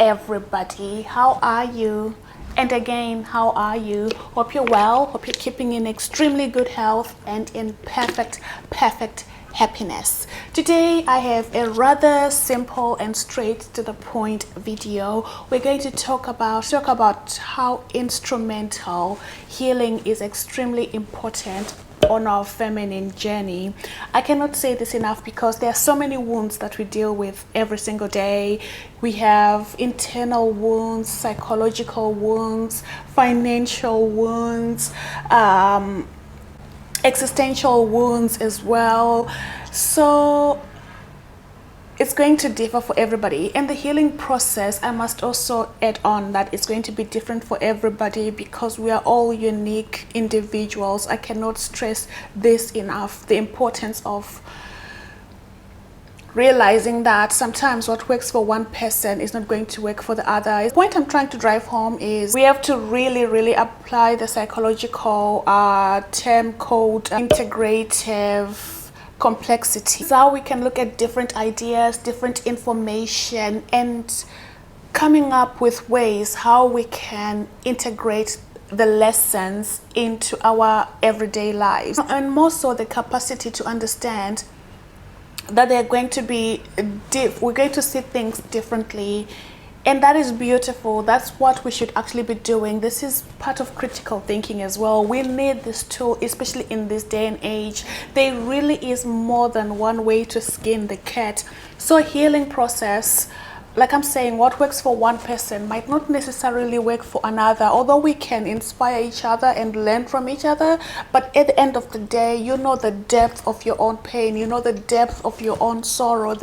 everybody. How are you? And again, how are you? Hope you're well. Hope you're keeping in extremely good health and in perfect happiness. Today I have a rather simple and straight to the point video. We're going to talk about how instrumental healing is extremely important on our feminine journey. I cannot say this enough because there are so many wounds that we deal with every single day. We have internal wounds, psychological wounds, financial wounds, existential wounds as well. So it's going to differ for everybody, and the healing process, I must also add on that it's going to be different for everybody because we are all unique individuals. I cannot stress this enough, the importance of realizing that sometimes what works for one person is not going to work for the other. The point I'm trying to drive home is we have to really apply the psychological term called integrative complexity. It's how we can look at different ideas, different information, and coming up with ways how we can integrate the lessons into our everyday lives, and more so the capacity to understand that they're going to be we're going to see things differently, and that is beautiful. That's what we should actually be doing. This is part of critical thinking as well. We need this tool, especially in this day and age. There really is more than one way to skin the cat. So healing process, like I'm saying, what works for one person might not necessarily work for another, although we can inspire each other and learn from each other. But at the end of the day, you know the depth of your own pain, you know the depth of your own sorrow,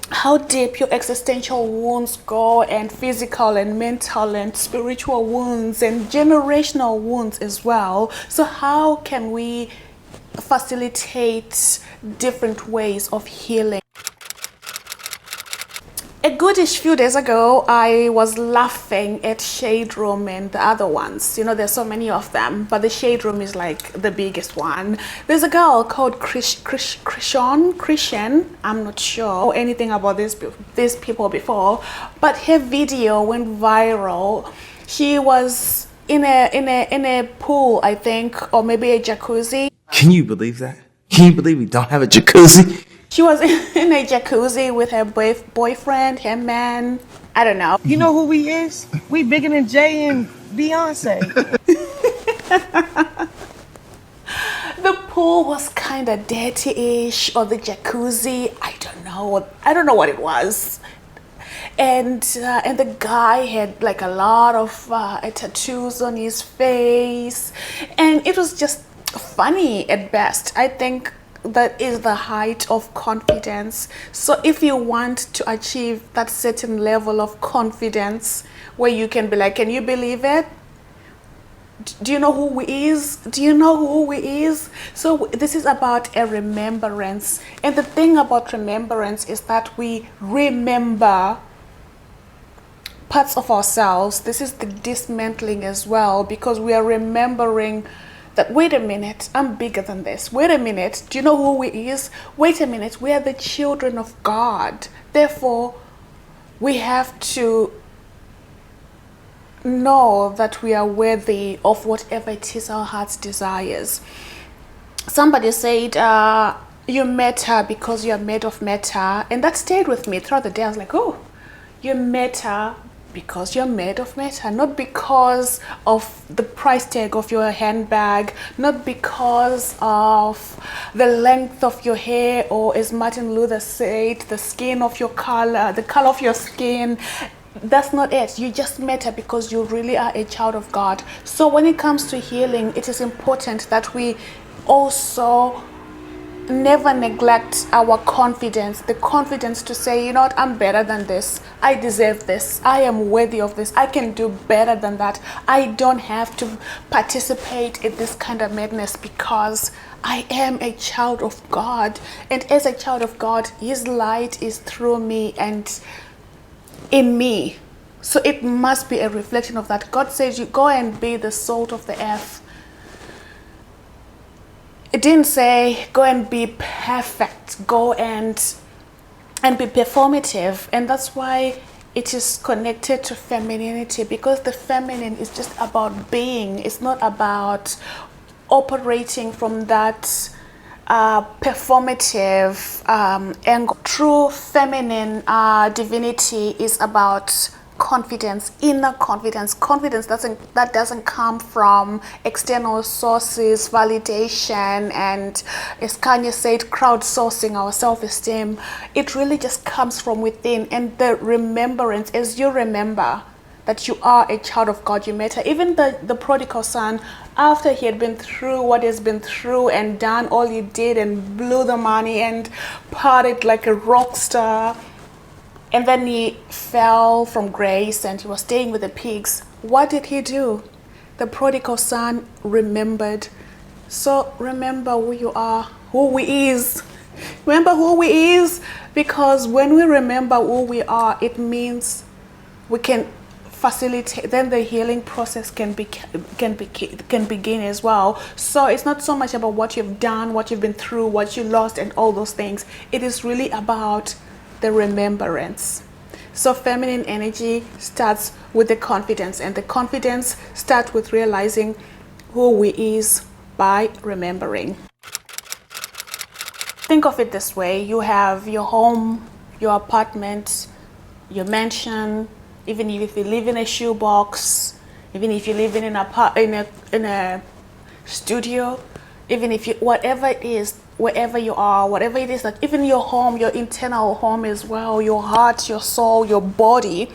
how deep your existential wounds go, and physical and mental and spiritual wounds and generational wounds as well. So how can we facilitate different ways of healing? A goodish few days ago, I was laughing at Shade Room and the other ones. You know, there's so many of them, but the Shade Room is like the biggest one. There's a girl called Christian. I'm not sure anything about these people before, but her video went viral. She was in a pool, I think, or maybe a jacuzzi. Can you believe that? Can you believe we don't have a jacuzzi? She was in a jacuzzi with her boyfriend, her man. I don't know. You know who we is? We bigger than Jay and Beyonce. The pool was kind of dirty-ish, or the jacuzzi. I don't know what it was. And the guy had like a lot of tattoos on his face, and it was just funny at best. I think that is the height of confidence. So if you want to achieve that certain level of confidence where you can be like, can you believe it? Do you know who he is? Do you know who he is? So this is about a remembrance. And the thing about remembrance is that we remember parts of ourselves. This is the dismantling as well, because we are remembering that, wait a minute, I'm bigger than this. Wait a minute, do you know who he is? Wait a minute, we are the children of God. Therefore, we have to know that we are worthy of whatever it is our heart's desires. Somebody said, you met her because you are made of matter, and that stayed with me throughout the day. I was like, oh, you met her because you're made of matter, not because of the price tag of your handbag, not because of the length of your hair, or as Martin Luther said, the skin of your color, the color of your skin. That's not it. You just matter because you really are a child of God. So when it comes to healing, it is important that we also never neglect our confidence, the confidence to say, you know what, I'm better than this. I deserve this. I am worthy of this. I can do better than that. I don't have to participate in this kind of madness because I am a child of God. And as a child of God, His light is through me and in me. So it must be a reflection of that. God says, you go and be the salt of the earth. It didn't say go and be perfect, go and be performative. And that's why it is connected to femininity, because the feminine is just about being. It's not about operating from that performative angle. True feminine divinity is about confidence, inner confidence. Confidence doesn't come from external sources, validation, and, as Kanye said, crowdsourcing our self-esteem. It really just comes from within, and the remembrance, as you remember that you are a child of God, you matter. Even the prodigal son, after he had been through what he's been through and done all he did and blew the money and partied like a rock star, and then he fell from grace and he was staying with the pigs. What did he do? The prodigal son remembered. So remember who you are, who we is. Remember who we is, because when we remember who we are, it means we can facilitate, then the healing process can begin as well. So it's not so much about what you've done, what you've been through, what you lost, and all those things. It is really about the remembrance. So feminine energy starts with the confidence, and the confidence starts with realizing who we is by remembering. Think of it this way: you have your home, your apartment, your mansion, even if you live in a shoebox, even if you live in a studio, even if you, whatever it is, wherever you are, whatever it is, like even your home, your internal home as well, your heart, your soul, your body,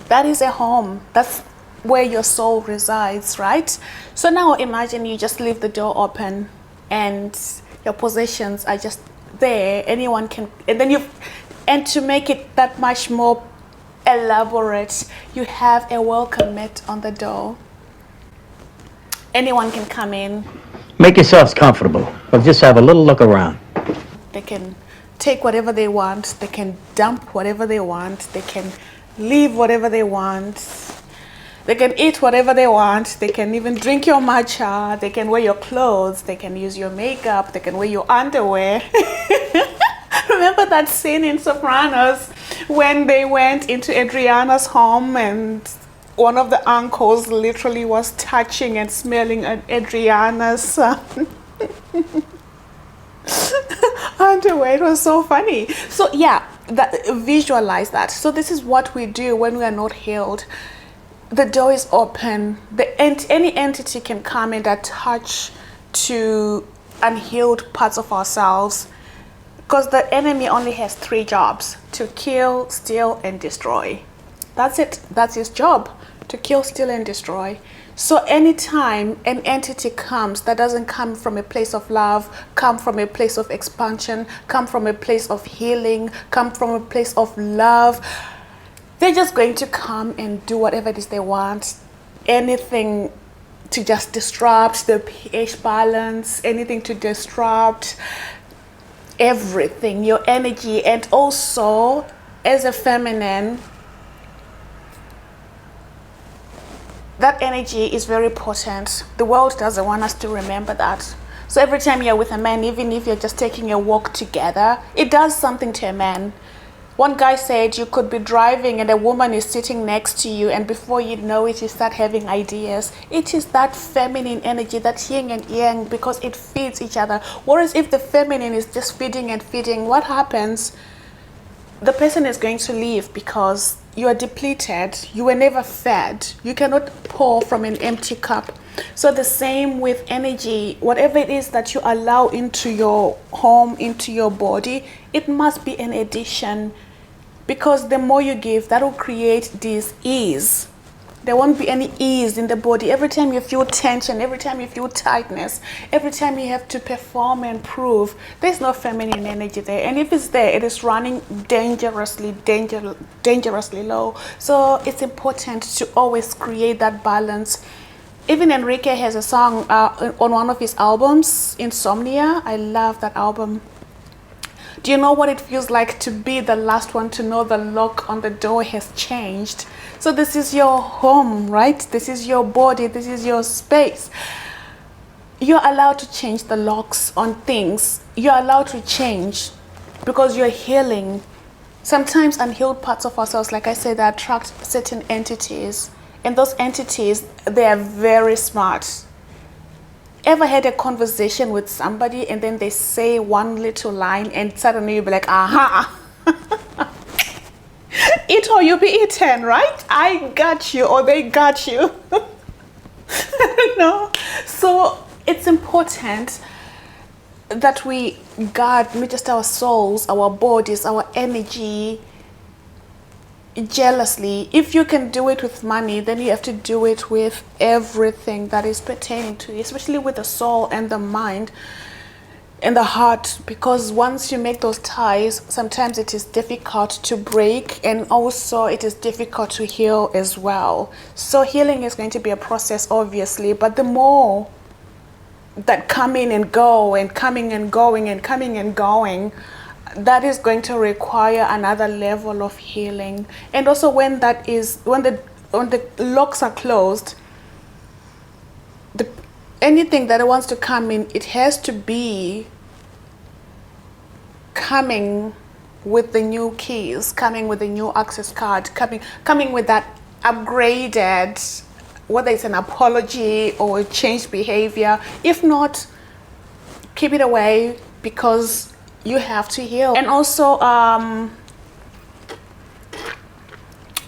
that is a home. That's where your soul resides, right? So now imagine you just leave the door open and your possessions are just there. Anyone can, and to make it that much more elaborate, you have a welcome mat on the door. Anyone can come in. Make yourselves comfortable, but just have a little look around. They can take whatever they want. They can dump whatever they want. They can leave whatever they want. They can eat whatever they want. They can even drink your matcha. They can wear your clothes. They can use your makeup. They can wear your underwear. Remember that scene in Sopranos when they went into Adriana's home and one of the uncles literally was touching and smelling Adriana's underwear. It was so funny. So yeah, visualize that. So this is what we do when we are not healed. The door is open. Any entity can come and attach to unhealed parts of ourselves, because the enemy only has 3 jobs: to kill, steal, and destroy. That's it. That's his job: to kill, steal, and destroy. So anytime an entity comes that doesn't come from a place of love, come from a place of expansion, come from a place of healing, come from a place of love, they're just going to come and do whatever it is they want. Anything to just disrupt the pH balance, anything to disrupt everything, your energy. And also, as a feminine, that energy is very potent. The world doesn't want us to remember that. So every time you're with a man, even if you're just taking a walk together, it does something to a man. One guy said you could be driving and a woman is sitting next to you, and before you know it, you start having ideas. It is that feminine energy, that yin and yang, because it feeds each other. Whereas if the feminine is just feeding and feeding, what happens? The person is going to leave because you are depleted. You were never fed. You cannot pour from an empty cup. So the same with energy. Whatever it is that you allow into your home, into your body, it must be an addition, because the more you give, that will create this ease. There won't be any ease in the body. Every time you feel tension, every time you feel tightness, every time you have to perform and prove, there's no feminine energy there. And if it's there, it is running dangerously low. So it's important to always create that balance. Even Enrique has a song on one of his albums, Insomnia. I love that album. Do you know what it feels like to be the last one to know the lock on the door has changed? So this is your home, right? This is your body. This is your space. You're allowed to change the locks on things. You're allowed to change because you're healing. Sometimes unhealed parts of ourselves, like I said, they attract certain entities. And those entities, they are very smart. Ever had a conversation with somebody and then they say one little line and suddenly you'll be like, aha, eat or you'll be eaten, right? I got you or they got you. No. So it's important that we guard not just our souls, our bodies, our energy jealously. If you can do it with money, then you have to do it with everything that is pertaining to you, especially with the soul and the mind and the heart, because once you make those ties, sometimes it is difficult to break, and also it is difficult to heal as well. So healing is going to be a process, obviously, but the more that coming and go and coming and going and coming and going, that is going to require another level of healing. And also when the locks are closed, anything that wants to come in, it has to be coming with the new keys, coming with the new access card, coming with that upgraded, whether it's an apology or changed behavior. If not, keep it away, because you have to heal. And also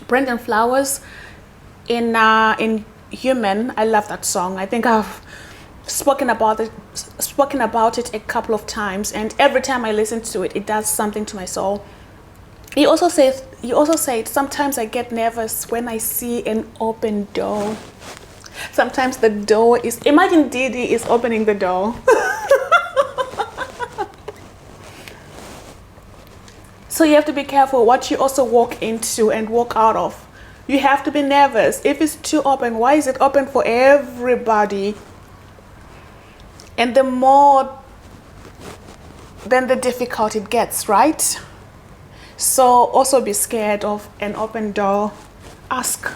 Brendan Flowers in Human, I love that song. I think I've spoken about it a couple of times, and every time I listen to it, it does something to my soul. He also said, sometimes I get nervous when I see an open door. Sometimes the door is, imagine Didi is opening the door. So you have to be careful what you also walk into and walk out of. You have to be nervous. If it's too open, why is it open for everybody? And the more, then the difficult it gets, right? So also be scared of an open door. Ask.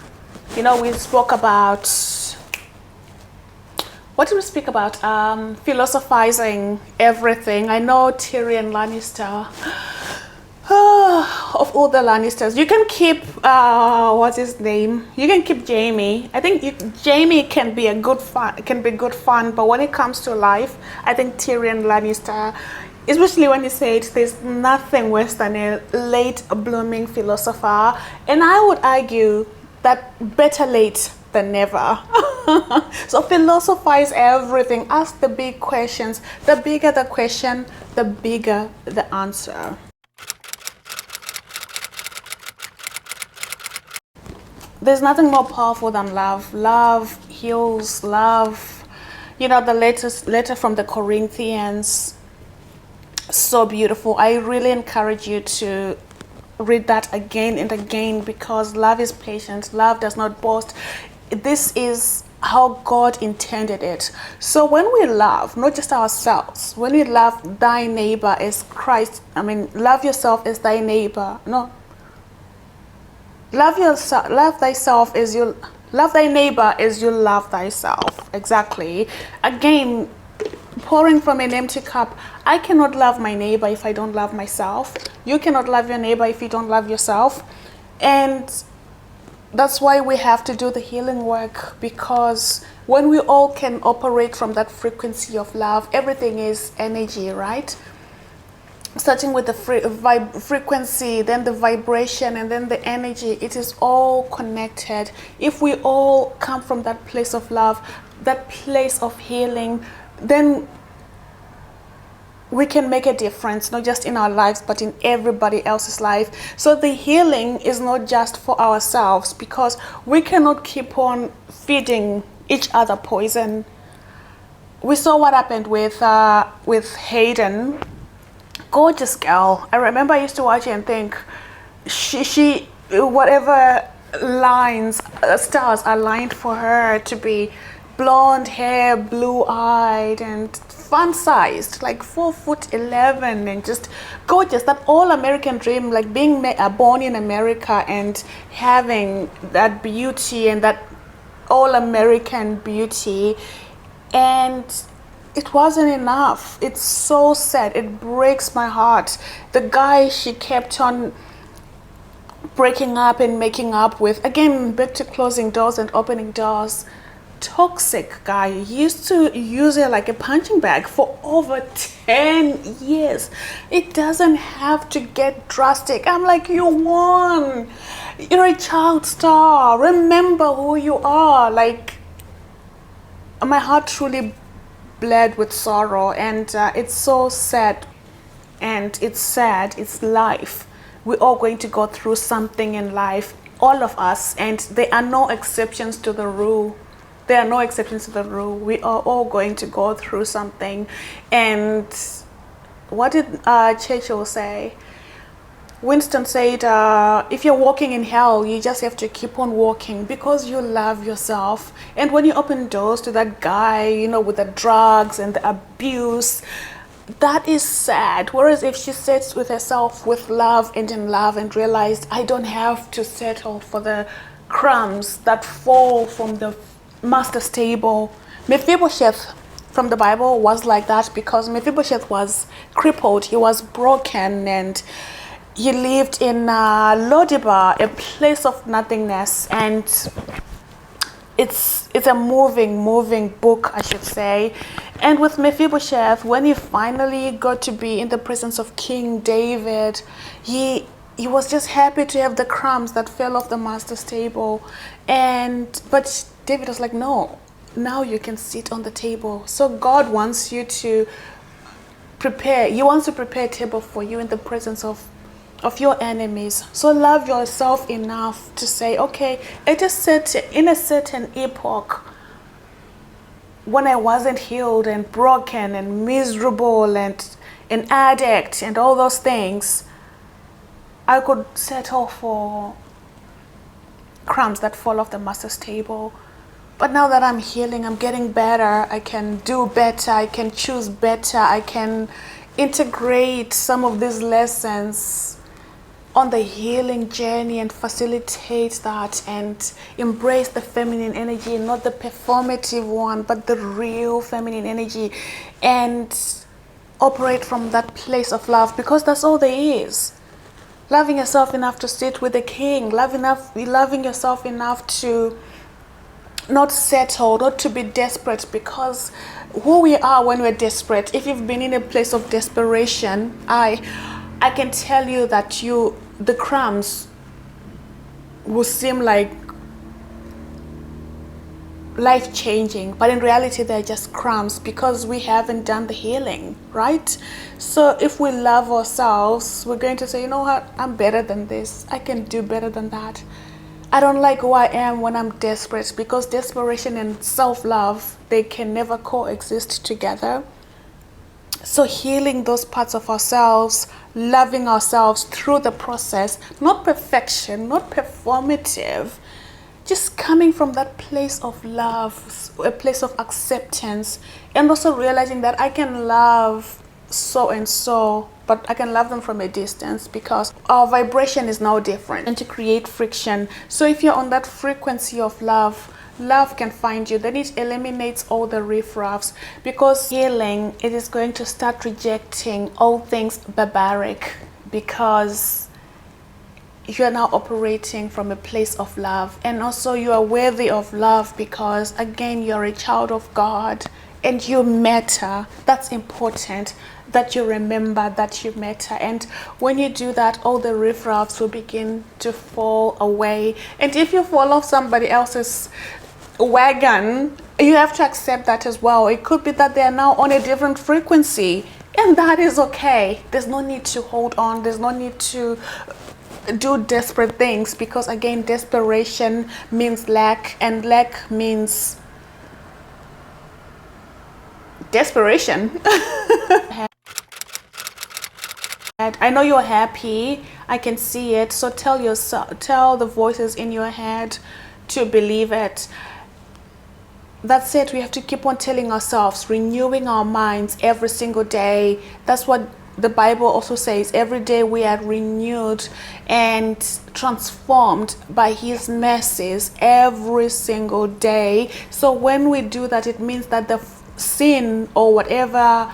You know, we spoke about, what did we speak about? Philosophizing everything. I know Tyrion Lannister. Of all the Lannisters, you can keep what's his name? You can keep Jaime. I think Jaime can be good fun, but when it comes to life, I think Tyrion Lannister, especially when he said there's nothing worse than a late blooming philosopher, and I would argue that better late than never. So philosophize everything. Ask the big questions. The bigger the question, the bigger the answer. There's nothing more powerful than love. Love heals. Love, you know, the latest letter from the Corinthians, so beautiful. I really encourage you to read that again and again, because love is patient. Love does not boast. This is how God intended it. So when we love, not just ourselves, when we love thy neighbor as Christ, love yourself as thy neighbor. No. Love yourself, love thyself as you love thy neighbor as you love thyself. Exactly. Again, pouring from an empty cup. I cannot love my neighbor if I don't love myself. You cannot love your neighbor if you don't love yourself. And that's why we have to do the healing work, because when we all can operate from that frequency of love, everything is energy, right? Starting with the frequency, then the vibration, and then the energy, it is all connected. If we all come from that place of love, that place of healing, then we can make a difference, not just in our lives, but in everybody else's life. So the healing is not just for ourselves, because we cannot keep on feeding each other poison. We saw what happened with Hayden. Gorgeous girl. I remember I used to watch it and think, she whatever lines, stars are lined for her to be blonde hair, blue-eyed, and fun-sized, like 4'11", and just gorgeous. That all-American dream, like being born in America and having that beauty and that all-American beauty, and it wasn't enough. It's so sad. It breaks my heart. The guy she kept on breaking up and making up with, again, back to closing doors and opening doors. Toxic guy used to use it like a punching bag for over 10 years. It doesn't have to get drastic. I'm like, you won. You're a child star. Remember who you are. Like, my heart truly bled with sorrow, and it's so sad. And it's sad. It's life. We're all going to go through something in life, all of us, and there are no exceptions to the rule. There are no exceptions to the rule. We are all going to go through something. And what did Churchill say? Winston said, if you're walking in hell, you just have to keep on walking because you love yourself. And when you open doors to that guy, you know, with the drugs and the abuse, that is sad. Whereas if she sits with herself with love and in love and realized, I don't have to settle for the crumbs that fall from the master's table. Mephibosheth from the Bible was like that because Mephibosheth was crippled, he was broken, and he lived in Lodibar, a place of nothingness. And it's a moving book, I should say. And with Mephibosheth, when he finally got to be in the presence of King David, he was just happy to have the crumbs that fell off the master's table. But David was like, no, now you can sit on the table. So God wants you to prepare. He wants to prepare a table for you in the presence of your enemies. So love yourself enough to say, okay, in a certain epoch, when I wasn't healed and broken and miserable and an addict and all those things, I could settle for crumbs that fall off the master's table. But now that I'm healing, I'm getting better, I can do better, I can choose better, I can integrate some of these lessons on the healing journey and facilitate that and embrace the feminine energy, not the performative one, but the real feminine energy, and operate from that place of love, because that's all there is. Loving yourself enough to sit with the king, loving yourself enough to not settle, not to be desperate, because who we are when we're desperate, if you've been in a place of desperation, I can tell you that the crumbs will seem like life-changing, but in reality they're just crumbs because we haven't done the healing, right? So if we love ourselves, we're going to say, you know what, I'm better than this, I can do better than that. I don't like who I am when I'm desperate, because desperation and self-love, they can never coexist together. So healing those parts of ourselves, loving ourselves through the process, not perfection, not performative, just coming from that place of love, a place of acceptance, and also realizing that I can love so and so, but I can love them from a distance because our vibration is now different, and to create friction. So if you're on that frequency of love, love can find you. Then it eliminates all the riffraffs, because healing, it is going to start rejecting all things barbaric, because you are now operating from a place of love, and also you are worthy of love because, again, you're a child of God and you matter. That's important, that you remember that you matter. And when you do that, all the riffraffs will begin to fall away. And if you fall off somebody else's wagon, you have to accept that as well. It could be that they are now on a different frequency, and that is okay. There's no need to hold on. There's no need to do desperate things, because again, desperation means lack, and lack means desperation. I know you're happy, I can see it, so tell the voices in your head to believe it. That's it. We have to keep on telling ourselves, renewing our minds every single day. That's what the Bible also says. Every day we are renewed and transformed by His mercies every single day. So when we do that, it means that the sin or whatever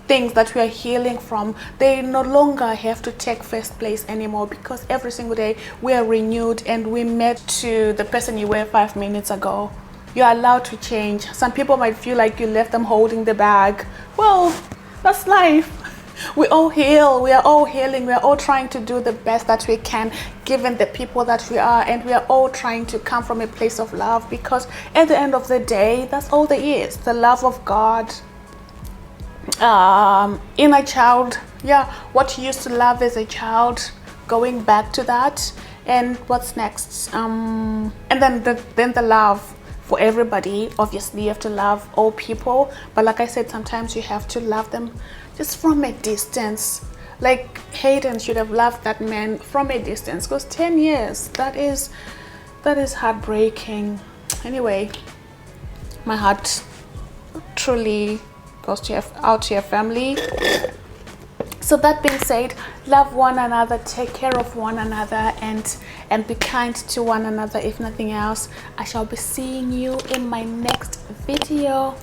things that we are healing from, they no longer have to take first place anymore, because every single day we are renewed and we met to the person you were 5 minutes ago. You're allowed to change. Some people might feel like you left them holding the bag. Well, that's life. We all heal. We are all healing. We are all trying to do the best that we can given the people that we are, and we are all trying to come from a place of love, because at the end of the day, that's all there is, the love of God. Inner child, yeah, what you used to love as a child, going back to that. And what's next? And then the love for everybody. Obviously you have to love all people, but like I said, sometimes you have to love them just from a distance. Like Hayden should have loved that man from a distance, because 10 years, that is heartbreaking. Anyway, my heart truly goes out to your family. So that being said, love one another, take care of one another, and be kind to one another. If nothing else, I shall be seeing you in my next video.